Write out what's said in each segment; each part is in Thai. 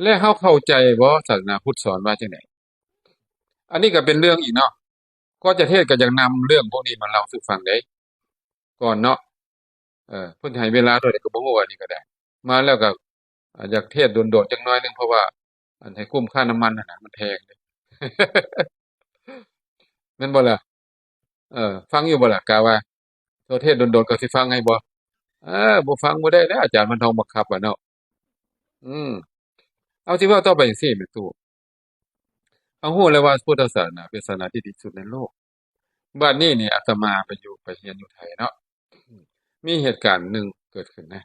และเฮาเข้าใจบ่ศาสนาพุทธสอนว่าจังไดอันนี้ก็เป็นเรื่องอีกเนาะก็จะเทศน์ก็อยากนำเรื่องพวกนี้มาเล่าสู่ฟังเด้ก่อนเนาะเพิ่นให้เวลาเท่าใดก็บ่ฮู้อันนี้ก็ได้มาแล้วก็อยากเทศน์โดดๆจักหน่อยหนึ่งเพราะว่าอันให้คุ้มค่าน้ำมันนั่นน่ะมันแพงเด้แม่นบ่ล่ะฟังอยู่บ่ล่ะกะว่าโซเทศน์โดดๆก็สิฟังให้บ่บ่ฟังบ่ได้แล้วอาจารย์มันต้องบังคับอะเนาะอืมเอาสิเว้าต่อไปจังซี่แหมตู่เอาฮู้แล้วว่าพุทธศาสนาเป็นศาสนาที่ดีที่สุดในโลกบัดนี้นี่อาตมาไปเรียนอยู่ไทยเนาะมีเหตุการณ์หนึ่งเกิดขึ้นนะ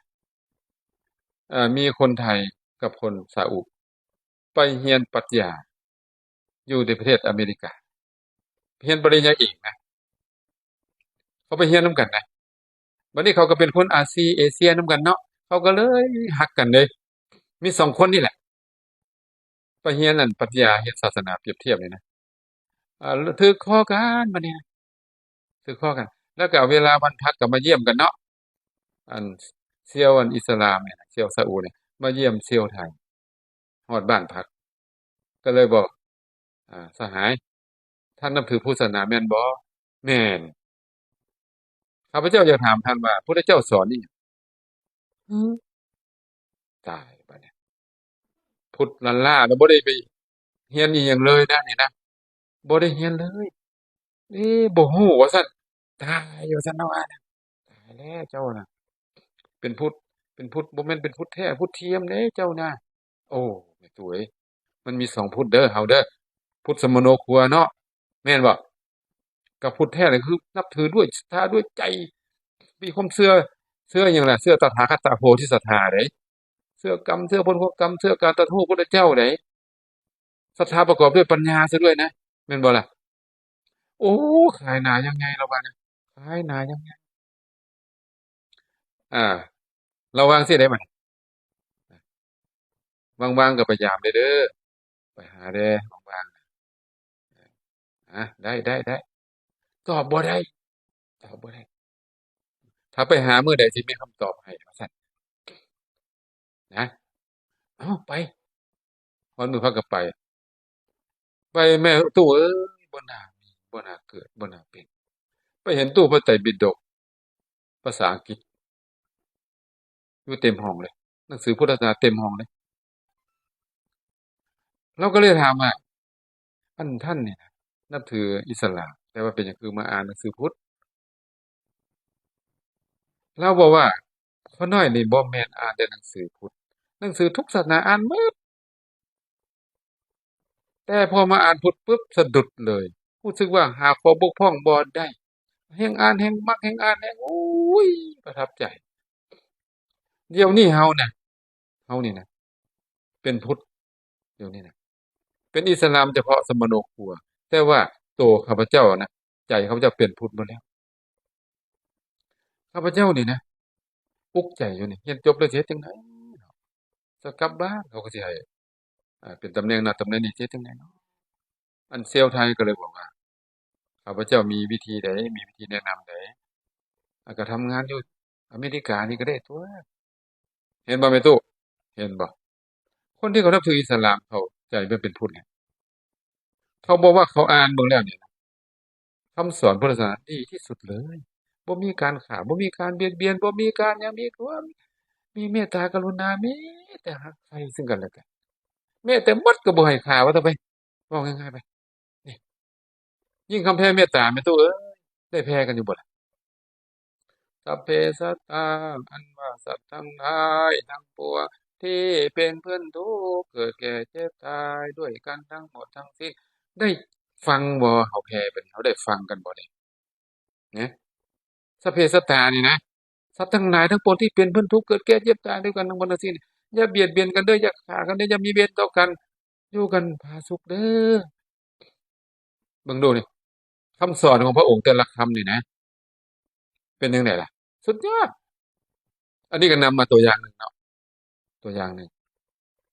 มีคนไทยกับคนซาอุไปเรียนปรัชญาอยู่ในประเทศอเมริกาเรียนปริญญาเอกนะเขาไปเรียนนำกันนะบัดนี้เขาก็เป็นคนเอเชียนำกันเนาะเขาก็เลยฮักกันเลยมี2คนนี่แหละไปเรียนนั่นปรัชญาเรียนศาสนาเปรียบเทียบนี่นะถูกคอกันบัดนี้ถูกคอกันแล้วก็เวลาวันพักก็มาเยี่ยมกันเนาะอันเซี่ยวอันอิสลามเนี่ยเซี่ยวซาอุเนี่ยมาเยี่ยมเซี่ยวไทยฮอดบ้านพักก็เลยบอกสหายท่านนับถือพุทธศาสนาแม่นบ่แม่นข้าพเจ้าอยากถามท่านว่าพุทธเจ้าสอนอิหยังอือตายบัดนี้พุทธลันล่าแล้วบ่ได้ไปเรียนอิหยังเลยนะนี่นะบ่ได้เรียนเลยเอ๊บ่ฮู้ว่าซั่นตายว่าซั่นเนาะว่านะตายแล้วเจ้าน่ะเป็นพุทธบ่แม่นเป็นพุทธแท้พุทธเทียมเด้เจ้าน่ะโอ้แม่ตู้เอ้ยมันมี2พุทธเด้อเฮาเด้อพุทธสมโนครัวเนาะแม่นบ่กับพุทธแท้นี่คือนับถือด้วยศรัทธาด้วยใจมีความเชื่อหยังล่ะเชื่อตถาคตโพธิสัตถาเด้เชื่อกรรมเชื่อผลของกรรมเชื่อการตรัสรู้พุทธเจ้าเด้ศรัทธาประกอบด้วยปัญญาเสียด้วยนะแม่นบ่ล่ะโอ้ขายหน้ายังไงล่ะบัดนี้ขายหน้ายังไงอาระวังสิได้บัดนี้ว่างๆก็พยายามเด้อไปหาแหน่ว่างๆได้ๆตอบบ่ได้ตอบบ่ได้ถ้าไปหามื้อใดสิมีคำตอบให้ว่าซั่นนะอ้าวไปวันมื้อพาก็ไปแม่ตู้เอ้ยบ่น่ามีบ่น่าเกิดบ่น่าเป็นไปเห็นตู้พระไตรปิฎกภาษาอังกฤษอยู่เต็มห้องเลยหนังสือพุทธศาสนาเต็มห้องเลยเราก็เลยถามว่าท่านเนี่ยนับถืออิสลามแต่ว่าเป็นหยังคือมาอ่านหนังสือพุทธเราบอกว่าพ่อน้อยนี่บ่แม่นอ่านแต่หนังสือพุทธหนังสือทุกศาสนาอ่านหมดแต่พอมาอ่านพุทธปุ๊บสะดุดเลยรู้สึกว่าหาข้อบกพร่องบ่ได้แฮ่งอ่านแฮ่งมักแฮ่งอ่านแฮ่งโอ้ยประทับใจเดี๋ยวนี้เฮานี่นะเป็นพุทธเดี๋ยวนี้นะเป็นอิสลามเฉพาะสมโนครัวแต่ว่าตัวข้าพเจ้านะใจข้าพเจ้าเป็นพุทธหมดแล้วข้าพเจ้านี่นะอุกใจอยู่นี่เรียนจบแล้วสิเฮ็ดจั่งใดจะกลับบ้านเขาก็สิให้เป็นตำแหน่งนั้นตำแหน่งนี้สิเฮ็ดจั่งใดเนาะอันเซลล์ไทยก็เลยบอกว่าข้าพเจ้ามีวิธีใดมีวิธีแนะนำใดก็ทำงานอยู่อเมริกานี่ก็ได้ตั่วเห็นบ่แม่ตู้เห็นบ่คนที่เขานับถืออิสลามเขาใจมันเป็นพุทธเนี่ยเขาบอกว่าเขาอ่านเบิ่งแล้วเนี่ยคำสอนพุทธศาสนาดีที่สุดเลยบ่มีการฆ่าบ่มีการเบียดเบียนบ่มีการหยังมีความมีเมตตากรุณามีแต่รักใคร่ซึ่งกันและกันแม้แต่มดก็บ่ให้ฆ่าว่าต่อไปเว้าง่ายๆไปนี่ยิ่งคำแผ่เมตตาแม่ตู้เอ้ยได้แผ่กันอยู่บ่ล่ะสัพเพสัตตาอันว่าสัตว์ทั้งหลายทั้งปวงที่เป็นเพื่อนทุกข์เกิดแก่เจ็บตายด้วยกันทั้งหมดทั้งสิ้นได้ฟังบ่เขาแผ่ไปนี่เขาได้ฟังกันบ่นี่นะสัพเพสัตตานี่นะสัตว์ทั้งหลายทั้งปวงที่เป็นเพื่อนทุกข์เกิดแก่เจ็บตายด้วยกันทั้งหมดทั้งสิ้นอย่าเบียดเบียนกันเด้ออย่าฆ่ากันเด้ออย่ามีเวรต่อกันอยู่กันผาสุกเด้อเบิ่งดูนี่คำสอนของพระองค์แต่ละคำนี่นะเป็นจังไดล่ะสุดยอดอันนี้ก็นำมาตัวอย่างหนึ่งเนาะตัวอย่างหนึ่ง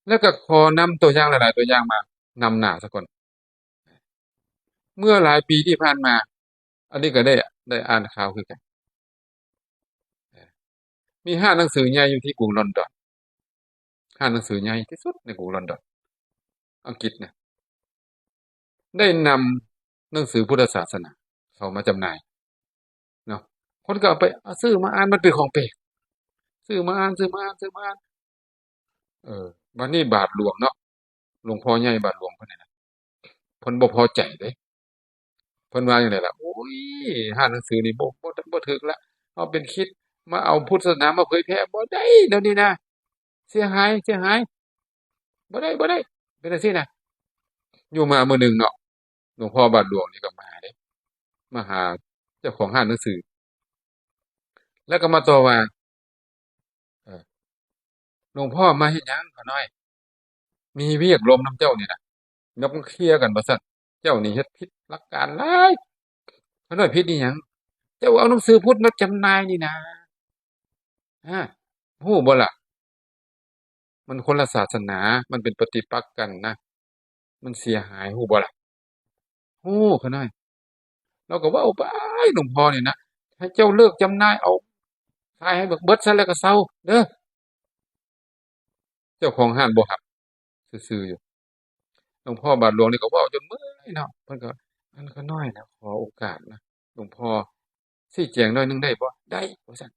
แล้วก็ขอนำตัวอย่างหลายๆตัวอย่างมานำหน้าซะก่อนเมื่อหลายปีที่ผ่านมาอันนี้ก็ได้อ่านข่าวคือกันมีห้างหนังสือใหญ่อยู่ที่กรุงลอนดอน ห้างหนังสือใหญ่ที่สุดในกรุงลอนดอนอังกฤษเนี่ยได้นำหนังสือพุทธศาสนาเข้ามาจำหน่ายเนาะคนก็เอาไปซื้อมาอ่านมันเป็นของแปลกซื้อมาอ่านซื้อมาอ่านซื้อมาอ่านเออบัดนี้บาทหลวงเนาะหลวงพ่อใหญ่บาทหลวงเพิ่นน่ะนะเพิ่นบ่พอใจเด้เพิ่นว่าจั่งใดล่ะโอ้ยร้านหนังสือนี่บ่ถูกแล้วเอาเป็นคริสต์มาเอาพุทธศาสนามาเผยแพร่บ่ได้เดี๋ยวนี้นะเสียหายเสียหายบ่ได้บ่ได้เป็นจังซี่น่ะอยู่มามื้อหนึ่งเนาะหลวงพ่อบาทหลวงนี่ก็มาเด้มาหาเจ้าของร้านหนังสือแล้วก็มาต่อว่าเออหลวงพ่อมาเฮ็ดหยังขาน้อยมีเวียกลมนำเจ้านี่น่ะยกมาเคลียร์กันว่าซั่นเจ้านี่เฮ็ดผิดหลักการหลายขาน้อยผิดอีหยังเจ้าเอาหนังสือพุทธมาจำหน่ายนี่นะอาฮู้บ่ล่ะมันคนละศาสนามันเป็นปฏิปักษ์กันนะมันเสียหายฮู้บ่ล่ะฮู้ขาน้อยเราก็เว้าไปหลวงพ่อนี่นะให้เจ้าเลิกจำหน่ายเอาขายให้เบิดซะแล้วก็เซาเด้อเจ้าของร้านบ่รับซื่อๆอยู่หลวงพ่อบาทหลวงนี่ก็เว้าจนเมื่อยเนาะเพิ่นก็อันขาน้อยนะขอโอกาสนะหลวงพ่อชี้แจงหน่อยหนึ่งได้บ่ได้ว่าซั่น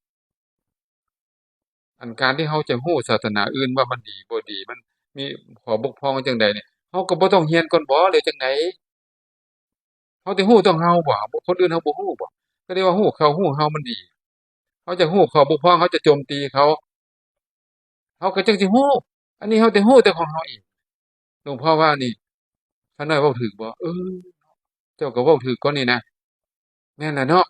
อันการที่เราจะรู้ศาสนาอื่นว่ามันดีบ่ดีมันมีข้อบกพร่องจั่งใดนี่เราก็บ่ต้องเรียนก่อนบ่หรือจั่งใดเราสิรู้ต้องเราบ่บ่คนอื่นเราบ่รู้บ่ก็เรียกว่ารู้เขารู้เรามันดีเราจะรู้ข้อบกพร่องเราจะโจมตีเขาเราก็จั่งสิรู้อันนี้เราแต่รู้แต่ของเราเองหลวงพ่อว่านี่ขาน้อยเว้าถูกบ่เจ้าก็เว้าถูกก็นี่นะแม่นล่ะเนาะ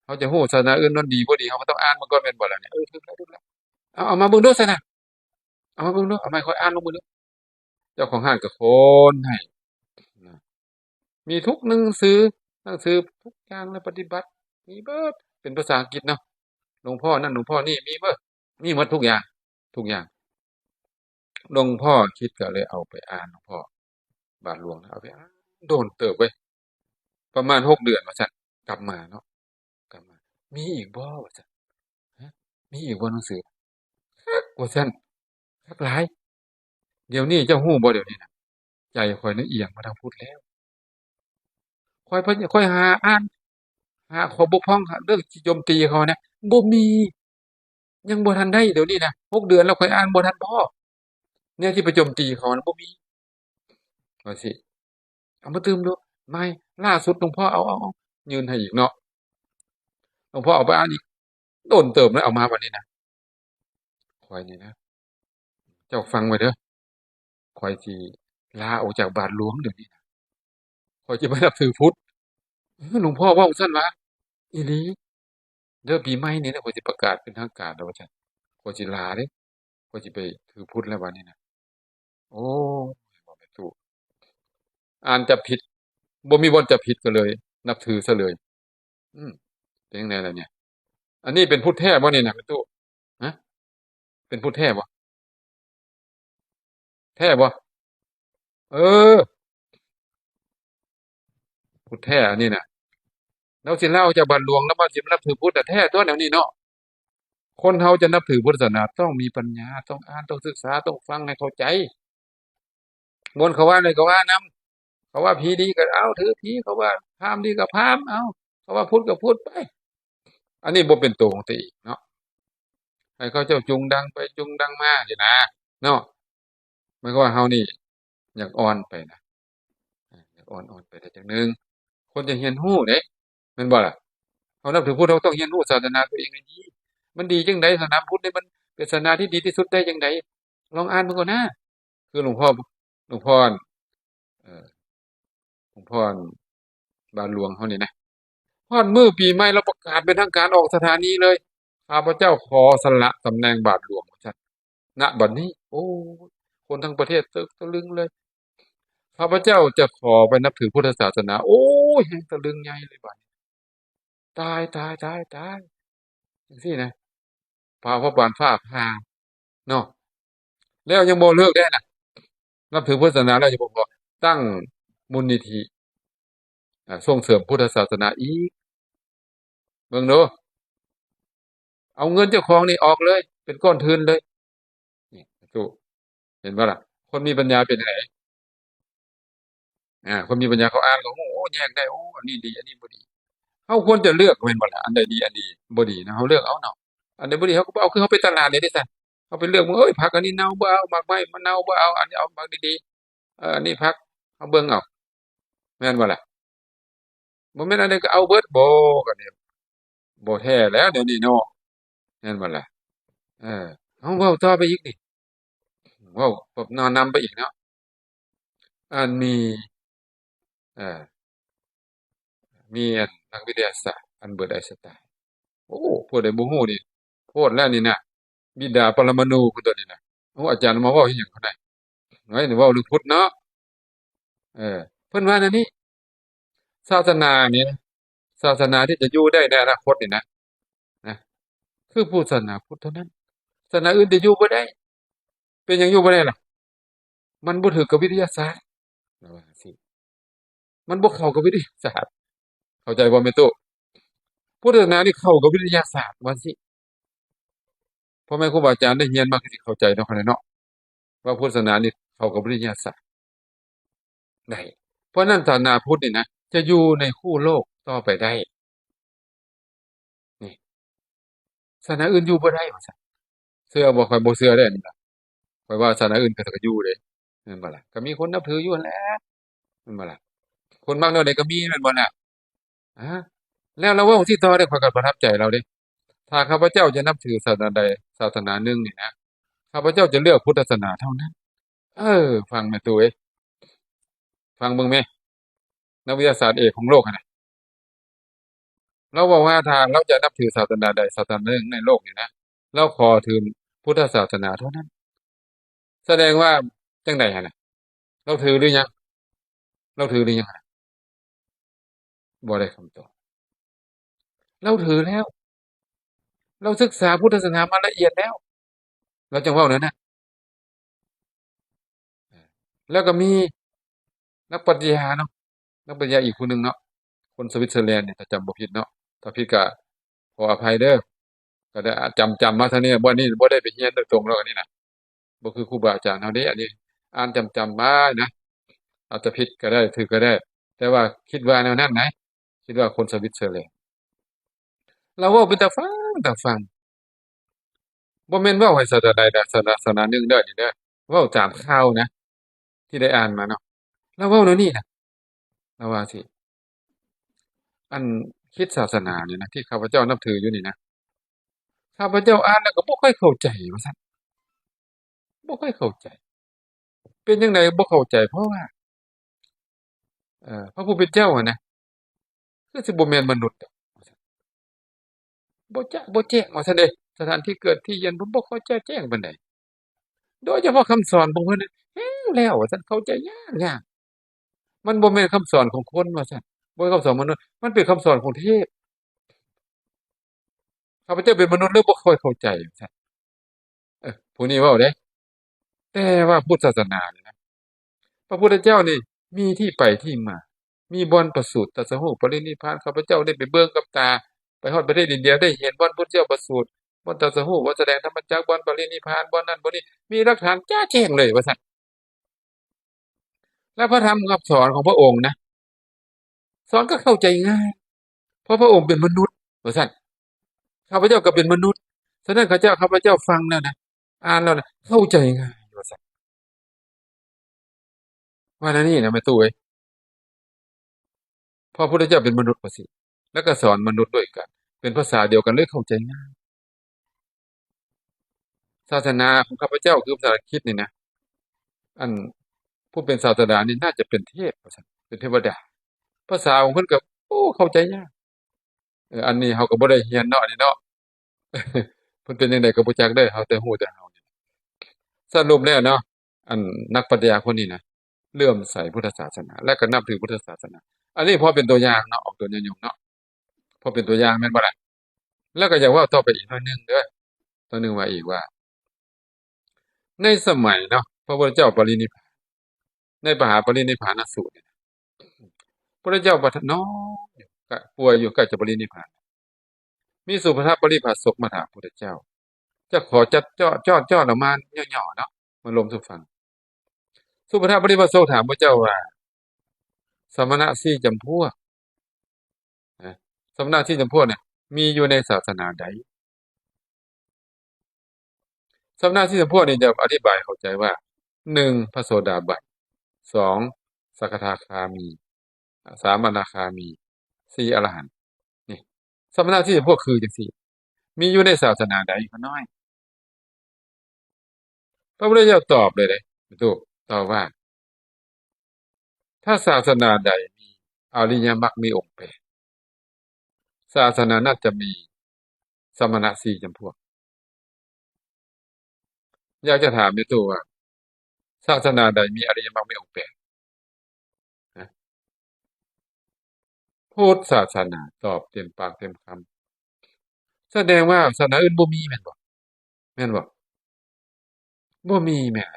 เราจะรู้ศาสนาอื่นมันดีบ่ดีเราก็ต้องอ่านมันก่อนแม่นบ่ล่ะเนี่ยถูกแล้วถูกแล้วเอามาเบิ่งดูซั้นน่ะเอามาเบิ่งดูเอาไม้ค่อยอ่านลงเบิ่งดูเจ้าของร้านก็โคนให้นะมีทุกหนังสือทุกอย่างเลยปฏิบัติมีเบิดเป็นภาษาอังกฤษเนาะหลวงพ่อนั่นหลวงพ่อนี่มีเบิดมีหมดทุกอย่างทุกอย่างหลวงพ่อคิดก็เลยเอาไปอ่านหลวงพ่อบาทหลวงนะเอาไปอ่านโดนเติบเว้ยประมาณ6เดือนว่าซั่นกลับมาเนาะกลับมามีอีกบ่ว่าซั่นฮะมีอีกบ่หนังสือคักว่าซั่นคักหลายเดี๋ยวนี้เจ้าฮู้บ่เดี๋ยวนี้น่ะใจข้อยน่ะเอียงมาทางพุทธแล้วข้อยหาอ่านหาข้อบกพร่องหาเรื่องที่โจมตีเขานะบ่มียังบ่ทันได้เดี๋ยวนี้น่ะ6เดือนแล้วข้อยอ่านบ่ทันพอแนวที่ไปโจมตีเขาน่ะบ่มีว่าสิเอามาเติมดูไม่ล่าสุดหลวงพ่อเอายื่นให้อีกเนาะหลวงพ่อเอาไปอ่านอีกโดนเติบเลยเอามาบัดนี้นะข้อยนี่นะเจ้าฟังไว้เด้อข้อยสิลาออกจากบาทหลวงเดี๋ยวนี้นะข้อยสิไปนับถือพุทธหลวงพ่อเว้าซั่นวะอีหลีเด้อปีใหม่นี้นะข้อยสิประกาศเป็นทางการแล้วว่าซั่นข้อยสิลาเด้ข้อยสิไปถือพุทธแล้วบัดนี้นะโอ้ยบ่แม่นตู้อ่านจับผิดบ่มีบ่อนจับผิดก็เลยนับถือซะเลยอืมเป็นจังไดล่ะเนี่ยอันนี้เป็นพุทธแท้บ่นี่น่ะแม่ตู้ฮะเป็นพุทธแท้บ่แท้บ่เออพุทธแท้อันนี้น่ะแล้วสิลาออกจากบาทหลวงแล้วมาสิมานับถือพุทธน่ะแท้ตัวแนวนี้เนาะคนเราจะนับถือพุทธศาสนาต้องมีปัญญาต้องอ่านต้องศึกษาต้องฟังให้เข้าใจมนต์เขาว่าไดก็ว่านำเขาว่าผีดีก็เอาถือผีเขาว่าพราหมณ์ดีก็พราหมณ์เอาเขาว่าพุทธก็พุทธไปอันนี้บ่เป็นตัวของตัวเองเนาะให้เขาเจ้าจูงดังไปจูงดังมาสินะเนาะหมายความว่าเรานี่อยากอ่อนไปนะอยากอ่อนๆไปได้จักหนึ่งคนจะเรียนรู้เด้แม่นบ่ล่ะเรานับถือพุทธเราต้องเรียนรู้ศาสนาตัวเองให้ดีมันดีจังไดศาสนาพุทธนี่มันเป็นศาสนาที่ดีที่สุดได้จังไดลองอ่านเบิ่งก่อนนะคือหลวงพ่อเอ่อหลวงพ่อบาทหลวงเรานี่นะฮอดมื้อปีใหม่เราประกาศเป็นทางการออกสถานีเลยข้าพเจ้าขอสละตำแหน่งบาทหลวงว่าซั่นณบัดนี้โอ้คนทั้งประเทศตึกตะลึงเลยข้าพเจ้าจะขอไปนับถือพุทธศาสนาโอ้ยแฮ่งตะลึงใหญ่เลยบัดนี้ตายๆๆๆจังซี้นะฟ้าฟ้าปานฟ้าผ่าเนาะแล้วยังบ่เลิกเดะน่ะนับถือพุทธศาสนาแล้วยังบ่พอตั้งมูลนิธิส่งเสริมพุทธศาสนาอีกเบิ่งดูเอาเงินเจ้าของนี่ออกเลยเป็นก้อนทุนเลยนี่ตู้ เห็นบ่ล่ะคนมีปัญญาเป็นจังไดคนมีปัญญาเขาอ่านเขาโอ้แยกได้โอ้อันนี้ดีอันนี้บ่ดีเฮาควรจะเลือกแม่นบ่ล่ะอันใดดีอันใดบ่ดีนะเฮาเลือกเอาเนาะอันใดบ่ดีเฮาก็บ่เอาคือเฮาไปตลาดเลยเด้ซันเฮาไปเลือกเอ้ยผักอันนี้เน่าบ่เอาหมากไม้มันเน่าบ่เอาอันนี้เอาหมากดีๆอันนี้ผักเฮาเบิ่งเอาแม่นบ่ล่ะบ่แม่นอันใดก็เอาเบิดบ่ก็เนี่ยบ่แท้แล้วเดี๋ยวนี้เนาะแม่นบ่ล่ะเออเฮาเว้าต่อไปอีกนี่เว้าแบบนำไปอีกเนาะอันมีเอ่อมีอันนักวิทยาศาสตร์อันเบิร์ตไอน์สไตน์โอ้ผู้ใดบ่ฮู้นี่โพดแล้วนี่นะบิดาปรมาณูพุ่นตัวนี้น่ะโอ้อาจารย์มาเว้าอีหยังพุ่นน่ะเฮ้ยนี่เว้าเรื่องพุทธเนาะเออเพิ่นว่าแนวนี้ศาสนาเนี่ยศาสนาที่จะอยู่ได้ในอนาคตนี่นะคือพุทธศาสนาพุทธเท่านั้นศาสนาอื่นจะอยู่บ่ได้เป็นหยังอยู่บ่ได้ล่ะมันบ่ถูกกับวิทยาศาสตร์ว่าจังซี้มันบ่เข้ากับวิทยาศาสตร์เข้าใจบ่แม่ตู้พุทธศาสนานี่เข้ากับวิทยาศาสตร์ว่าจั่งซี้พ่อแม่ครูบาอาจารย์ได้เรียนมาก็สิเข้าใจเนาะคั่นแหละเนาะว่าพุทธศาสนานี่เข้ากับวิทยาศาสตร์ได้เพราะฉะนั้นศาสนาพุทธนี่นะจะอยู่ในคู่โลกต่อไปได้นี่ศาสนาอื่นอยู่บ่ได้ว่าซั่นเชื่อบ่ข้อยบ่เชื่อเด้ออันนี้ล่ะข้อยว่าศาสนาอื่นก็อยู่เดะแม่นบ่ล่ะก็มีคนนับถืออยู่นั่นแหละแม่นบ่ล่ะคนมักแนวใดก็มีแม่นบ่ล่ะอาแล้วเราเว้าที่ต่อเด้อข้อยก็ประทับใจเราเดะถ้าข้าพเจ้าจะนับถือศาสนาใดศาสนาหนึ่งนี่นะข้าพเจ้าจะเลือกพุทธศาสนาเท่านั้นฟังแม่ตู้เอ้ยฟังเบิ่งแม่นักวิทยาศาสตร์เอกของโลกหั่นน่ะเราบอกว่าถ้าเราจะนับถือศาสนาใดศาสนาหนึ่งในโลกนี่นะเราขอถือพุทธศาสนาเท่านั้นแสดงว่าจั่งใดหั่นน่ะเราถือหรือยังเราถือหรือยังหั่นน่ะบ่ได้คำตอบเราถือแล้วเราศึกษาพุทธศาสนามาละเอียดแล้วเราจังเว้าแนวนั้นแล้วก็มีนักปรัชญาเนาะนักปรัชญาอีกผู้หนึ่งเนาะคนสวิตเซอร์แลนด์เนี่ยถ้าจำบ่ผิดเนาะถ้าผิดก็ขออภัยเด้อก็ได้จำมาเท่านี้บ่นี่บ่ได้ไปเรียนโดยตรงหรอกอันนี้น่ะบ่คือครูบาอาจารย์เฮาเดะอันนี้อ่านจำมานะอาจจะผิดก็ได้ถูกก็ได้แต่ว่าคิดว่าแนวนั้นนะคิดว่าคนสวิตเซอร์แลนด์เราเว้าเป็นตาฟังบ่แม่นเว้าให้ศาสนาใดศาสนาหนึ่งเด้อนี่เด้อเว้าตามข่าวนะที่ได้อ่านมาเนาะเราเว้าแนวนี้น่ะเราว่าสิอันคริสต์ศาสนานี่นะที่ข้าพเจ้านับถืออยู่นี่นะข้าพเจ้าอ่านแล้วก็บ่ค่อยเข้าใจว่าซั่นบ่ค่อยเข้าใจเป็นจังไดบ่เข้าใจเพราะว่าพระผู้เป็นเจ้าอะนะคือสิบ่แม่นมนุษย์ดอกว่าซั่นบ่จะบ่แจ้งว่าซั่นเดะสถานที่เกิดที่เรียนเพิ่นบ่ค่อยจะแจ้งปานใดโดยเฉพาะคำสอนของเพิ่นน่ะแร็วแล้วว่าซั่นเข้าใจยากๆมันบ่แม่นคำสอนของคนว่าซั่นบ่แม่นคำสอนมนุษย์มันเป็นคำสอนของเทพข้าพเจ้าเป็นมนุษย์เลยบ่ค่อยเข้าใจว่าซั่นผู้นี้เว้าเดะแต่ว่าพุทธศาสนานี่นะ พระพุทธเจ้านี่มีที่ไปที่มา มีบ่อนประสูติตรัสรู้ปรินิพพานข้าพเจ้าได้ไปเบิ่งกับตาไปฮอดประเทศอินเดียได้เห็นบ่อนพุทธเจ้าประสูติบ่อนตรัสรู้บ่อนแสดงธรรมจักรบ่อนปรินิพพานบ่อนนั้นบ่อนนี้มีหลักฐานจ้าแจ้งเลยว่าซั่นและพระธรรมคำสอนของพระองค์นะสอนก็เข้าใจง่ายเพราะพระองค์เป็นมนุษย์ว่าซั่นข้าพเจ้าก็เป็นมนุษย์ฉะนั้นข้าพเจ้าฟังแล้วนะอ่านแล้วนะเข้าใจง่ายว่าซั่นว่าแนวนี้นะแม่ตู้เอ้ยเพราะพระพุทธเจ้าเป็นมนุษย์ว่าสิแล้วก็สอนมนุษย์ด้วยกันเป็นภาษาเดียวกันเลยเข้าใจง่าย ศาสนาของข้าพเจ้าคือภาษาคริสต์นี่นะอันผู้เป็นศาสดานี่น่าจะเป็นเทพว่าซั่นเป็นเทวดาภาษาของเพิ่นก็โอ้เข้าใจยากอันนี้เราก็บ่ได้เรียนเนาะอันนี้เนาะเพิ่นเป็นจังได๋ก็บ่จักเด้อเราแต่รู้แต่เฮานี่สรุปแล้วเนาะอันนักปรัชญาคนนี้นะเลื่อมใสพุทธศาสนาและก็นับถือพุทธศาสนาอันนี้พอเป็นตัวอย่างเนาะออกตัวอย่างเนาะพอเป็นตัวอย่างแม่นบ่ล่ะแล้วก็อยากเว้าต่อไปอีกหน่อยหนึ่งเด้อตัวหนึ่งว่าอีกว่าในสมัยเนาะพระพุทธเจ้าปรินิพพานในมหาปรินิพพานสูตรเนี่ยพระพุทธเจ้าประทับเนาะก็ป่วยอยู่ใกล้จะปรินิพพานมีสุภทัปปริภาสกมาถามพระพุทธเจ้าจะขอจัดเจาะออกมาย่อๆเนาะมาลงสู่ฟัง สุภทาบริปัสโสถามพระเจ้าว่าสมณะสี่จำพวกนะสมณะสี่จำพวกเนี่ยมีอยู่ในศาสนาใดสมณะสี่จำพวกนี่จะอธิบายเข้าใจว่าหนึ่งพระโสดาบันสองสกทาคามีสามอนาคามีสี่อรหันต์นี่สมณะสี่จำพวกคือจังสี่มีอยู่ในศาสนาใดก็น้อยพระพุทธเจ้าตอบเลยถูกตอบว่าถ้าศาสนาใดมีอริยมรรคมีองค์แปดศาสนานั้นจะมีสมณะสี่จำพวกอยากจะถามในตัวว่าศาสนาใดมีอริยมรรคมีองค์แปดนะพุทธศาสนาตอบเต็มปากเต็มคำแสดงว่าศาสนาอื่นบ่มีแม่นบ่แม่นบ่บ่มีแม่น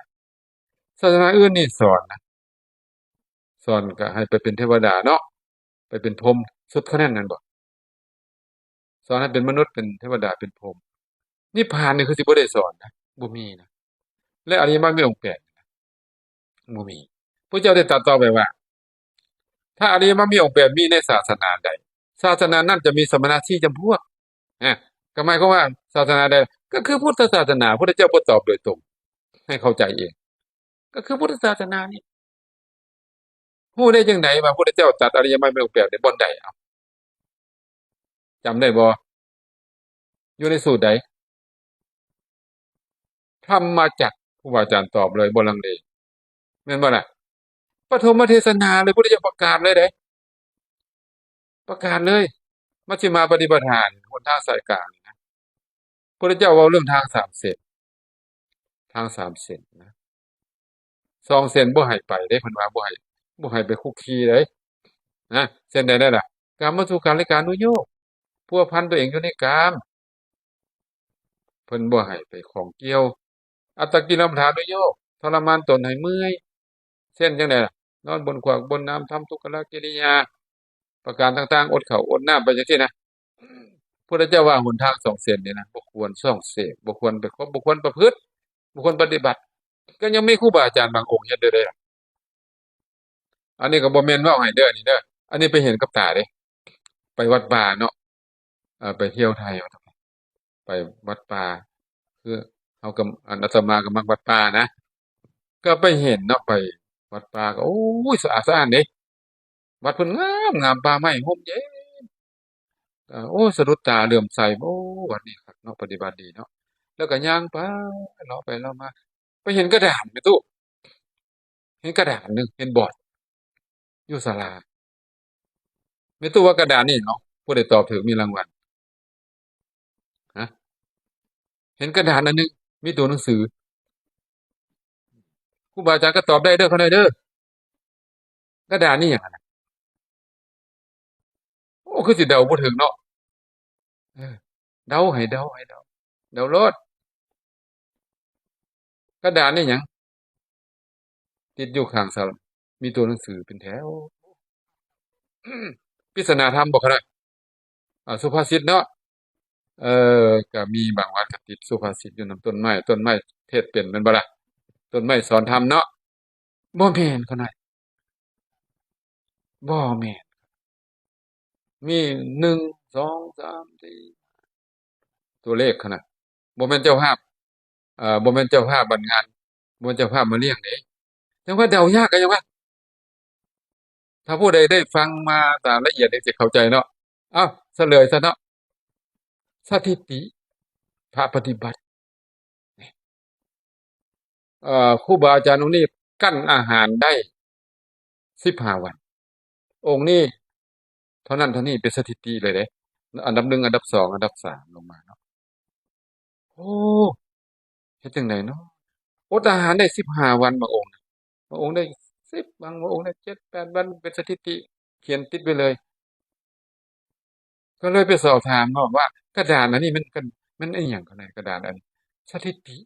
ศาสนาอื่นนี่สอนนะสอนก็ให้ไปเป็นเทวดาเนาะไปเป็นพรหมสุดคะแนนนั่นบ่สอนให้เป็นมนุษย์เป็นเทวดาเป็นพรหมนิพพานนี่คือสิบ่ได้สอนนะบ่มีนะและอริยมรรคมีองค์แปดบ่มีพระเจ้าได้ตรัสต่อไปว่าถ้าอริยมรรคมีองค์แปดมีในศาสนาใดศาสนานั้นจะมีสมณะสี่จำพวกอ่ะก็หมายความว่าศาสนาใดก็คือพุทธศาสนาพระเจ้าบ่ตอบโดยตรงให้เข้าใจเองก็คือพุทธศาสนานี่ฮู้ได้จังไดว่าพระพุทธเจ้าตรัสอริยมรรคมีองค์แปดในบ่อนใดเอ้าจำได้บ่อยู่ในสูตรใดธรรมจักรครูบาอาจารย์ตอบเลยบ่ลังเลแม่นบ่ล่ะปฐมเทศนาเลยพระพุทธเจ้าประกาศเลยประกาศเลยมัชฌิมาปฏิปทานหนทางสายกลางนี่นะพระพุทธเจ้าเว้าเรื่องทางสามเส้นทางสามเส้นนะสองเส้นบ่ให้ไปเด้เพิ่นว่าบ่ให้ไปคุกคีเด้นะเส้นใดนั่นล่ะกามสุขาริการนุโยคพัวพันตัวเองอยู่ในกามเพิ่นบ่ให้ไปของเกี่ยวอัตตกิลมัฏฐานุโยคทรมานตนให้เมื่อยเช่นจังไดล่ะนอนบนขวากบนน้ำทำทุกขกิริยาประการต่างๆอดข้าวอดน้ำไปจังซี่นะพุทธเจ้าว่าหนทางสองเส้นนี่นะบ่ควรส่องเสพบ่ควรไปคบบ่ควรประพฤติบ่ควรปฏิบัติก็ยังมีครูบาอาจารย์บางองค์เฮ็ดเด้ออันนี้ก็บ่แม่นเว้าให้เด้อนี่เด้ออันนี้ไปเห็นกับตาเด้ไปวัดป่าเนาะไปเที่ยวไทยว่าซั่นไปวัดป่าคือเฮาก็อาตมาก็มักวัดป่านะก็ไปเห็นเนาะไปวัดป่าก็โอ้ยสะอาดสะอ้านเด้วัดเพิ่นงามงามป่าไม้ร่มเย็นโอ้สะดุดตาเหลื่อมใสโอ้วัดนี้คักเนาะปฏิบัติดีเนาะแล้วก็ย่างไปเลาะไปเลาะมาไปเห็นกระดานแม่ตู้เห็นกระดานหนึ่งเห็นบอร์ดอยู่ศาลาแม่ตู้ว่ากระดานนี่เนาะผู้ใดตอบถูกมีรางวัลฮะเห็นกระดานอันหนึงมีตัวหนังสือครูบาอาจารย์ก็ตอบได้เด้อเขาได้เด้อกระดานนี่หยังอะน่ะโอ้คือสิเดาบ่ถูกเนาะเออเดาให้เดาให้เดาเดาโลดกระดานนี่หยังติดอยู่ข้างศาลามีตัวหนังสือเป็นแถวปริศนาธรรมบ่คะน่ะสุภาษิตเนาะเอก็มีบางวัดก็ติดสุภาษิตอยู่นำต้นไม้เทศน์เป็นแม่นบ่ล่ะต้นไม้สอนธรรมเนาะบ่แม่นเขาน่ะบ่แม่นมี1 2 3 4ตัวเลขเขาน่ะบ่แม่นเจ้าภาพบ่แม่นเจ้าภาพบัดงานบ่แม่นเจ้าภาพมาเลี้ยงเด้จังว่าเดายากก็ยังว่าถ้าผู้ใดได้ฟังมาตามละเอียดนี่สิเข้าใจเนาะอ้าวเฉลยซะเนาะสถิติพระปฏิบัติครูบาอาจารย์องค์นี้กั้นอาหารได้15วันองค์นี้เท่านั้นเท่านี้เป็นสถิติเลยเด้อันดับ1อันดับ2อันดับ3ลงมาเนาะโอ้เฮ็ดจั่งใดเนาะอดอาหารได้15วันบางองค์น่ะบางองค์ได้10บางองค์ได้7-8วันเป็นสถิติเขียนติดไว้เลยก็เลยไปสอบถามเนาะว่ากระดานอันนี้มันอิหยังก็ได้กระดานอันนี้สถิติ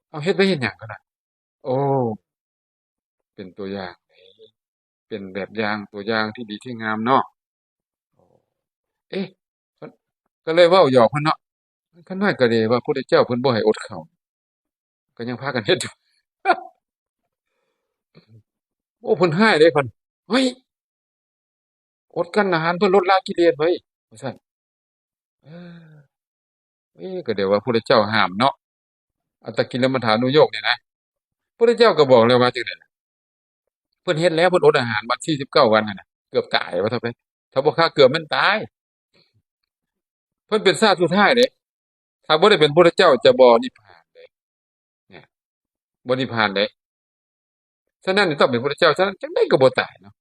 เอาเฮ็ดไว้เฮ็ดหยังก็ได้โอ้เป็นตัวอย่างเป็นแบบอย่างตัวอย่างที่ดีที่งามเนาะเอ๊ะก็เลยเว้าหยอกเพิ่นเนาะคันน้อยก็ดีว่าพุทธเจ้าเพิ่นบ่ให้อดข้าวก็ยังพากันเฮ็ดอยู่ เพิ่นให้เด้เพิ่นเฮ้ยอดกลั้นอาหารเพื่อลดละกิเลสไว้ว่าซั่นเออก็เดี๋ยวว่าพุทธเจ้าห้ามเนาะอัตตกิลมัฏฐานุโยคเนี่ยนะพุทธเจ้าก็บอกแล้วว่าจังได๋ล่ะเพิ่นเฮ็ดแล้วเพิ่นอดอาหารมา49วันนั่นน่ะเกือบตายว่าเท่าไปถ้าบ่ฆ่าเกือบมันตายเพิ่นเป็นชาติสุดท้ายเด้ถ้าบ่ได้เป็นพุทธเจ้าจะบ่นิพพานเด้เนี่ยบ่นิพพานเด้ฉะนั้นนี่ต้องเป็นพุทธเจ้าฉะนั้นจังได๋ก็บ่ตายเนาะ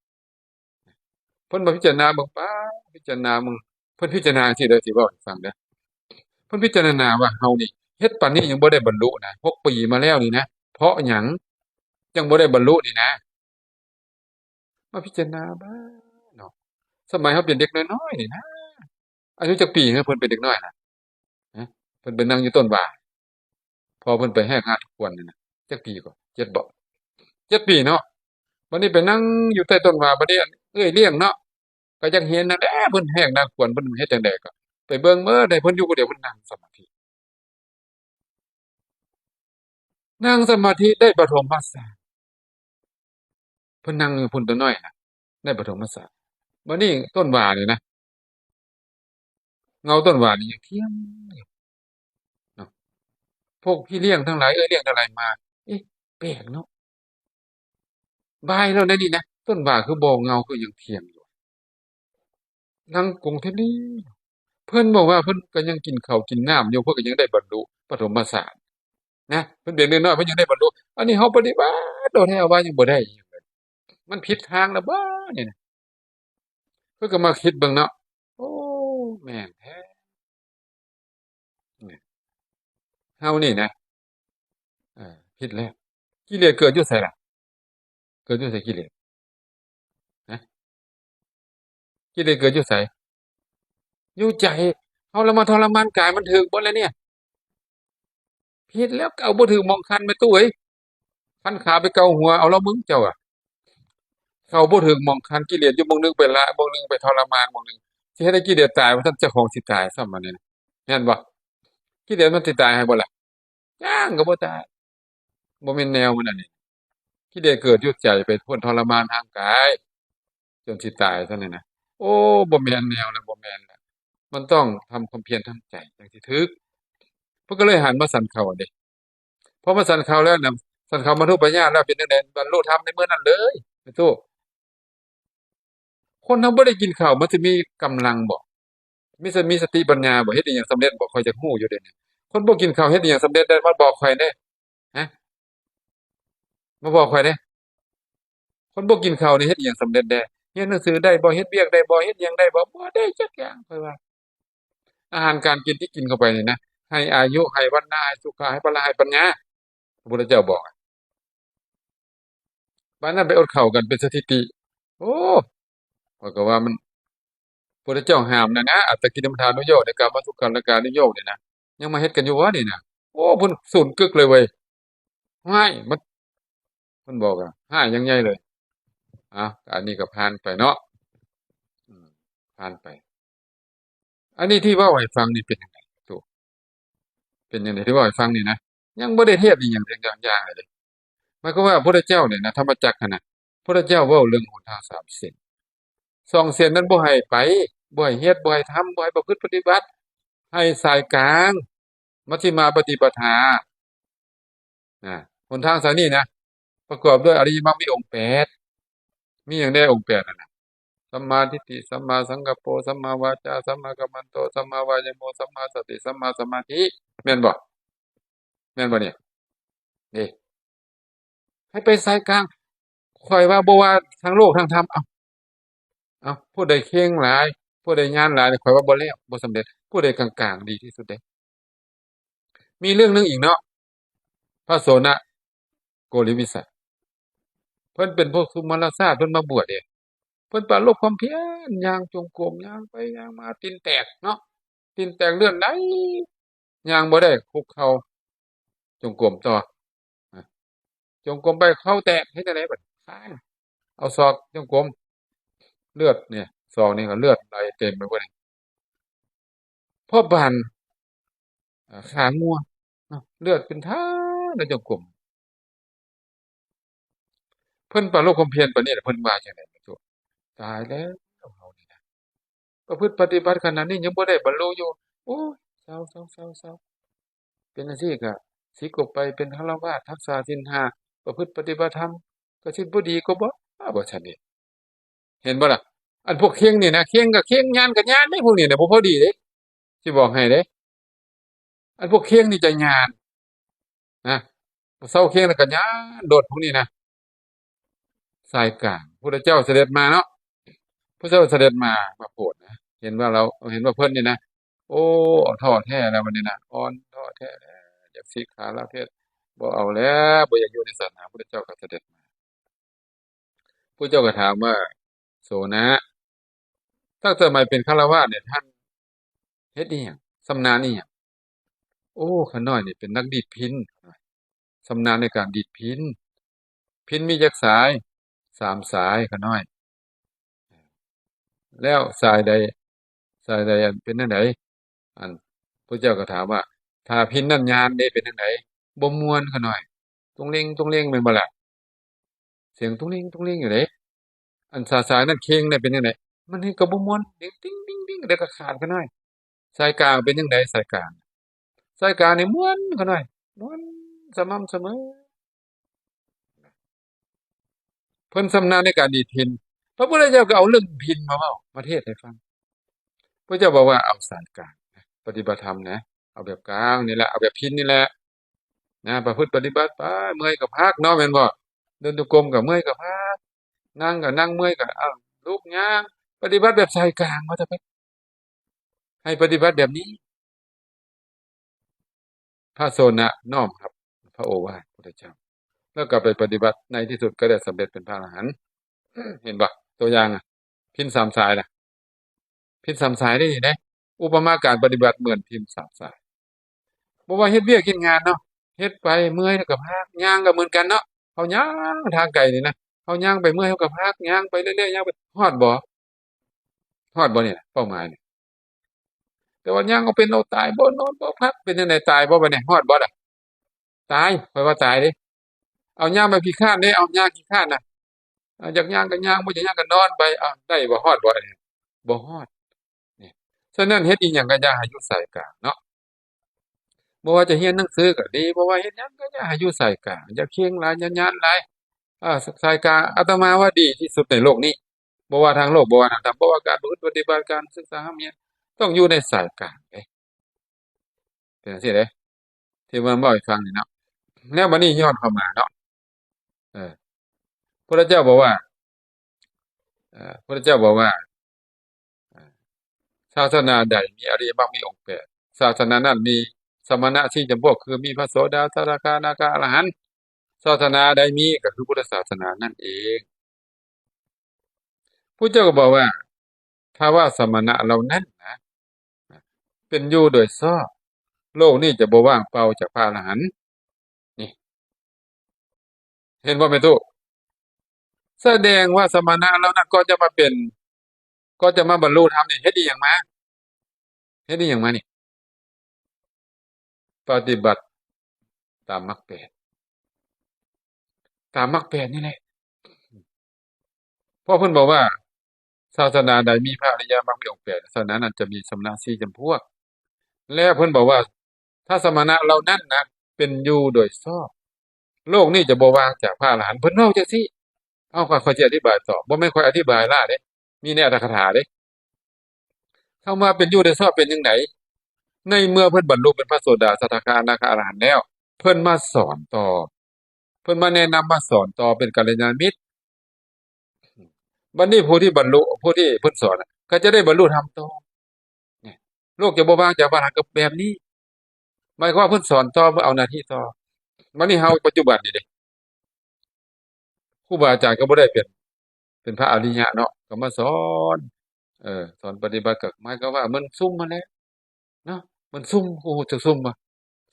เพิ่นมาพิจารณาเบิ่งป๊าดพิจารณามึงเพิ่นพิจารณาจังซี่เด้อสิเว้าให้ฟังเด้อ เพิ่นพิจารณาว่าเฮานี่เฮ็ดปานนี้ยังบ่ได้บรรลุนะ6ปีมาแล้วนี่นะเพราะหยังจังบ่ได้บรรลุนี่นะมาพิจารณาเบิ่งเนาะสมัยเฮาเป็นเด็กน้อยๆนี่นะอายุจักปีเหรอเพิ่นเป็นเด็กน้อยน่ะฮะเพิ่นไปนั่งอยู่ต้นว่าพอเพิ่นไปแฮกหาทุกวันนั่นน่ะจักปีก็7บ่7ปีเนาะบัดนี้ไปนั่งอยู่ใต้ต้นว่าบัดนี้อั่นเอื้อยเลี้ยงเนาะก็จักเห็นนั่นแหละเพิ่นแฮกนาขวนเพิ่นเฮ็ดจั่งใดก็ไปเบิ่งเบิดได้เพิ่นอยู่ผู้เดียวเพิ่นนั่งสมาธินั่งสมาธิได้ปฐมฌานเพิ่นนั่งอยู่พุ่นตัวน้อยน่ะได้ปฐมฌาน บัดนี้ต้นว่านี่นะเงาต้นว่านี่ยังเทียมอยู่เนาะพวกพี่เลี้ยงทั้งหลายเลี้ยงทั้งหลายมาเอ๊ะแปลกเนาะบ่ายแล้วนะนี่นะต้นว่าคือบ่เงาคือยังเที่ยงอยู่นั่งกงเท่านี้เพิ่นบอกว่าเพิ่นก็ยังกินข้าวกินน้ำอยู่เพิ่นก็ยังได้บรรลุปฐมฌานนะเพิ่นเด็กน้อยๆเพิ่นยังได้บรรลุอันนี้เฮาปฏิบัติโดดแท้ว่ายังบ่ได้อยู่เลยมันผิดทางแล้วบ่นี่นะเพิ่นก็มาคิดเบิ่งเนาะโอ้แม่นแท้เนี่ยเฮานี่นะผิดแล้วกิเลสเกิดอยู่ไสล่ะเกิดอยู่ไสกิเลสฮะกิเลสเกิดอยู่ไส อยู่ใจเอาแล้วมาทรมานกายมันถึกบ่แล้วเนี่ยผิดแล้วเอาบ่ถึกหม้องคันแม่ตู้เอ้ยคันขาไปเกาหัวเอาแล้วมึงเจ้าอะเขาบ่ถึกหม้องคันกิเลสอยู่หม้องหนึ่งไปละหม้องหนึ่งไปทรมานหม้องหนึ่งสิเฮ็ดให้กิเลสตายว่าซั่นเจ้าของสิตายซ้ำบัดนี้น่ะแม่นบ่กิเลสมันสิตายให้บ่ล่ะยังก็บ่ตายบ่แม่นแนวมันอันนี้กิเลสเกิดอยู่ใจไปทนทรมานทางกายจนสิตายซั่นนี่นะโอ้บ่แม่นแนวแล้วบ่แม่นแล้วมันต้องทำความเพียรทางใจจังสิถึกเพิ่นก็เลยหันมาสันเขาอะเดะ พอมาสันเขาแล้วนะสันเขาบรรลุปัญญาแล้วเป็นจังได๋บรรลุธรรมในมื้อนั้นเลยไอ้ตู้คนเราบ่ได้กินข้าวมันสิมีกำลังบ่มีสติปัญญาบ่เฮ็ดอิหยังสำเร็จบ่ข้อยอยากรู้อยู่เดะนี่คนบ่กินข้าวเฮ็ดอิหยังสำเร็จได้มาบอกข้อยแหน่ฮะมาบอกข้อยแหน่คนบ่กินข้าวนี่เฮ็ดอิหยังสำเร็จได้เรียนหนังสือได้บ่เฮ็ดเวียกได้บ่เฮ็ดหยังได้บ่ได้จักอย่างข้อยว่าอาหารการกินที่กินเข้าไปนี่นะให้อายุให้วรรณะให้สุขะให้พละให้ปัญญาพระพุทธเจ้าบอกอะปานนั้นไปอดข้าวกันเป็นสถิติโอ้ข้อยก็ว่ามัน พระเจ้าห้ามนะอัตตกิลมัฏฐานุโยคในกามสุขันธการนุโยคนี่นะยังมาเฮ็ดกันอยู่วะนี่นะโอ้เพิ่นสูนกึกเลยเว้ยร้ายมันเพิ่นบอกอะร้ายอย่างใหญ่เลยอันนี้ก็ผ่านไปเนาะอืมผ่านไปอันนี้ที่เว้าให้ฟังนี่เป็นจังไดโตเป็นจังไดที่เว้าให้ฟังนี่นะยังบ่ได้เทศอิหยังจักอย่างเลยเดะหมายความว่าพระพุทธเจ้าเนี่ยนะธรรมจักรหั้นน่ะพระพุทธเจ้าเว้าเรื่องหนทางสามเส้นสองเส้นนั้นบ่ให้ไปบ่ให้เฮ็ดบ่ให้ทำบ่ให้ประพฤติปฏิบัติให้สายกลางมัชฌิมาปฏิปทา หนทางสายนี้นะประกอบด้วยอริยมรรคมีองค์แปดมีอย่างใดองค์แปดนั่นน่ะสัมมาทิฏฐิสัมมาสังกัปโปสัมมาวาจาสัมมากัมมันโตสัมมาวายโมสัมมาสติสัมมาสมาธิแม่นบ่แม่นบ่เนี่ยนี่ให้ไปสายกลางข้อยว่าบ่ว่าทางโลกทางธรรมเอ้าผู้ใดเข่งหลายผู้ใดงานหลายนี่ข้อยว่าบ่แล้วบ่สำเร็จผู้ใดกลางๆดีที่สุดเดะมีเรื่องหนึ่งอีกเนาะพระโสณโกริวิสัชเพิ่นเป็นพวกสุมาลาชาติเพิ่นมาบวชเดะ เพิ่นปรารบความเพียรย่างจงกรมย่างไปย่างมาตีนแตกเนาะตีนแตกเลื่อนไหลย่างบ่ได้คุกเข่าจงกรมต่ออะจงกรมไปเข่าแตกเฮ็ดจั่งใดบัดคร้านเอาศอกจงกรมเลือดเนี่ยศอกนี่ก็เลือดไหลเต็มไปหมดเลยพอบั้นขางัวเนาะเลือดเป็นทางในจงกรม เพิ่นประโลกความเพียรปานนี้ล่ะเพิ่นว่าจังได๋แม่ตู้ตายแล้วเฮานี่นะประพฤติปฏิบัติขนาดนี้ยังบ่ได้บรรลุอยู่โอ้ยเศร้าๆๆๆเป็นจังซี่ก็สิกบไปเป็นฆราวาสรักษาศีล5ประพฤติปฏิบัติธรรมก็สิบ่ดีกว่าบ่ว่าซั่นนี่เห็นบ่ล่ะอันพวกเข่งนี่นะเข่งก็เข่งญาณก็ญาณเด้พวกนี้น่ะบ่พอดีเด้สิบอกให้เด้อันพวกเข่งนี่จะญาณนะเซาเข่งแล้วก็ญาณโดดพวกนี้นะสายกลางพุทธเจ้าเสด็จมาเนาะ พระเจ้าเสด็จมาโปรดนะเห็นว่าเราเห็นว่าเพิ่นนี่นะโอ้ท้อแท้แล้วบัดนี้นะอ่อนท้อแท้แล้วอยากสิกขาลาเพศบ่เอาแล้วบ่อยากอยู่ในศาสนาพุทธเจ้าก็เสด็จมาพุทธเจ้าก็ถามว่าโสนะตั้งแต่สมัยเป็นฆราวาสเนี่ยท่านเฮ็ดอิหยังชำนาญอิหยังโอ้ข้าน้อยนี่เป็นนักดีดพิณชำนาญในการดีดพิณพิณมีจักสาย3สายข้าน้อยแล้วสายใดอันเป็นจั่งใด อันพระเจ้าก็ถามว่าถ้าพิณนั้นญาณเด้เป็นจั่งใดบ่ม่วนเขาน้อยตุงเล็งแม่นบ่ล่ะเสียงตุงเล็งอยู่เด้อันสายๆนั้นเคงได้เป็นจั่งใดมันเฮ็ดก็บ่ม่วนติ๊งๆๆๆเดี๋ยวก็ขาดเขาน้อยสายกลางเป็นจั่งใดสายกลางนี่ม่วนเขาน้อยม่วนสม่ำเสมอเพิ่นชำนาญในการดีดพิณพระพุทธเจ้าก็เอาเรื่องพิณมาเว้ามาเทศน์ให้ฟังพระเจ้าบอกว่าเอาสายกลางนะปฏิบัติธรรมนะเอาแบบกลางนี่แหละเอาแบบพิณนี่แหละ นะประพฤติปฏิบัติไปเมื่อยก็พักเนาะแม่นบ่เดินจงกรมก็เมื่อยก็พักนั่งก็นั่งเมื่อยก็อ้าวลุกย่างปฏิบัติแบบสายกลางว่าเถอะไปให้ปฏิบัติแบบนี้พระโสนะน้อมรับพระโอวาทพุทธเจ้าแล้วก็ไปปฏิบัติในที่สุดก็ได้สำเร็จเป็นพระอรหันต์เห็นบ่ตัวอย่างอะพิณสามสายน่ะพิณสามสายได้นี่เด้อุปมาการปฏิบัติเหมือนพิณสามสายบ่ว่าเฮ็ดเวียกเฮ็ดงานเนาะเฮ็ดไปเมื่อยแล้วก็พักย่างก็เหมือนกันเนาะเฮาย่างทางไกลนี่นะเฮาย่างไปเมื่อยเฮาก็พักย่างไปเรื่อยๆย่างไปฮอดบ่เนี่ยเป้าหมายนี่แต่ว่าย่างเอาเป็นเอาตายบ่นอนบ่พักเป็นจั่งใดตายบ่บัดนี้ฮอดบ่ล่ะตายข้อยว่าตายเด้เอาย่างแบบขี้คร้านเด้เอาย่างขี้คร้านน่ะอยากย่างก็ย่างบ่อยากย่างก็นอนไปอ้าวได้บ่ฮอดบ่อันนี้บ่ฮอดนี่ฉะนั้นเฮ็ดอีหยังก็อย่าให้อยู่สายกลางเนาะ บ่ว่าจะเรียนหนังสือก็ดีบ่ว่าเฮ็ดหยังก็อย่าให้อยู่สายกลางอย่าเคียงหลายอย่าย้านหลายสายกลางอาตมาว่าดีที่สุดในโลกนี้บ่ว่าทางโลกบ่ว่าทางธรรมบ่ว่าการประพฤติปฏิบัติการศึกษาธรรมอิหยังต้องอยู่ในสายกลางเด้เป็นจังซี่เด้ที่ว่าเว้าให้ฟังนี่เนาะแล้วบัดนี้ย้อนเข้ามาเนาะเออพระเจ้าบอกว่าพระเจ้าบอกว่าศาสนาใดมีอริยมรรคมีองค์แปดศาสนานั้นมีสมณะสี่จำพวกคือมีพระโสดาสกทานาคาอรหันต์ศาสนาใดมีก็คือพุทธศาสนานั่นเองพุทธเจ้าก็บอกว่าถ้าว่าสมณะเหล่านั้นนะเป็นอยู่โดยชอบโลกนี้จะบ่ว่างเปล่าจากพระอรหันต์นี่เห็นบ่แม่ตุแสดงว่าสมณะเหล่านั้นก็จะมาบรรลุธรรมนี่เฮ็ดอีหยังมานี่ปฏิบัติตามมรรคแปดตามมรรคแปดนี่แหละเพราะเพิ่นบอกว่าศาสนาใดมีพระอริยมรรคมีองค์แปดศาสนานั้นจะมีสมณะสี่จำพวกแล้วเพิ่นบอกว่าถ้าสมณะเหล่านั้นนะเป็นอยู่โดยชอบโลกนี้จะบ่ว่างจากพระอรหันต์เพิ่นเว้าจังซี่เอาข้อยสิอธิบายต่อบ่แม่นข้อยอธิบายล่าเด้มีในอรรถกถาเด้คำว่าเป็นอยู่โดยชอบเป็นจังไดในเมื่อเพิ่นบรรลุเป็นพระโสดาสกทาคาอนาคาอรหันต์แล้วเพิ่นมาสอนต่อเพิ่นมาแนะนำมาสอนต่อเป็นกัลยาณมิตรบัดนี้ผู้ที่บรรลุผู้ที่เพิ่นสอนน่ะก็จะได้บรรลุธรรมต่อเนี่ยโลกจะบ่ว่างจากพระอรหันต์ก็แบบนี้หมายความว่าเพิ่นสอนต่อเพื่อเอาหน้าที่ต่อบัดนี้เฮาปัจจุบันนี่เด้ครูบาอาจารย์ก็บ่ได้เป็นพระอริยะเนาะก็มาสอนสอนปฏิบัติก็หมายความว่ามันซุ่มมาแล้วเนาะมันซุ่มโอ้จักซุ่มบ่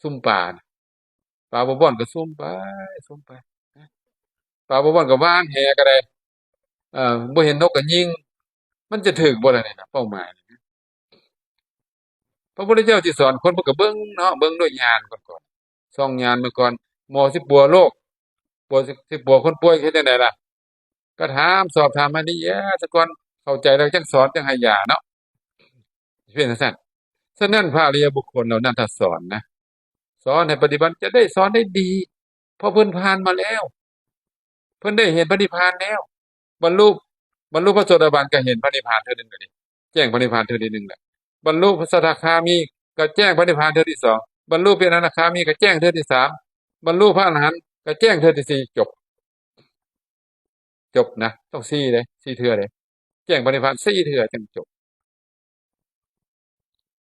ซุ่มปลาน่ะปลาบ่บ่อนก็ซุ่มไปนะปลาบ่บ่อนก็วางแหก็ได้บ่เห็นนกก็ยิงมันจะถึกบ่ล่ะนี่น่ะเป้าหมายพระพุทธเจ้าสิสอนคนเพิ่นก็เบิ่งเนาะเบิ่งด้วยญาณก่อนส่องญาณมาก่อนหมอสิปัวโรคปัวสิปัวคนป่วยเฮ็ดจั่งใดล่ะ ก็ถามสอบถามมาดีซะก่อนเข้าใจแล้วจังสอนจังให้ยาเนาะเป็นจังซั่นฉะนั้นพระอริยบุคคลเหล่านั้นถ้าสอนนะสอนให้ปฏิบัติจะได้สอนได้ดีเพราะเพิ่นผ่านมาแล้วเพิ่นได้เห็นพระนิพพานแล้วบรรลุบรรลุพระโสดาบันก็เห็นพระนิพพานเทื่อหนึ่งแล้วนี่แจ้งพระนิพพานเทื่อที่หนึ่งแล้วบรรลุพระสกทาคามีก็แจ้งพระนิพพานเทื่อที่สองบรรลุเป็นอนาคามีก็แจ้งเทื่อที่สามบรรลุพระอรหันต์ก็แจ้งเทื่อที่สี่จบจบนะต้องสี่เลยสี่เทื่อเลยแจ้งพระนิพพานสี่เทื่อจังจบ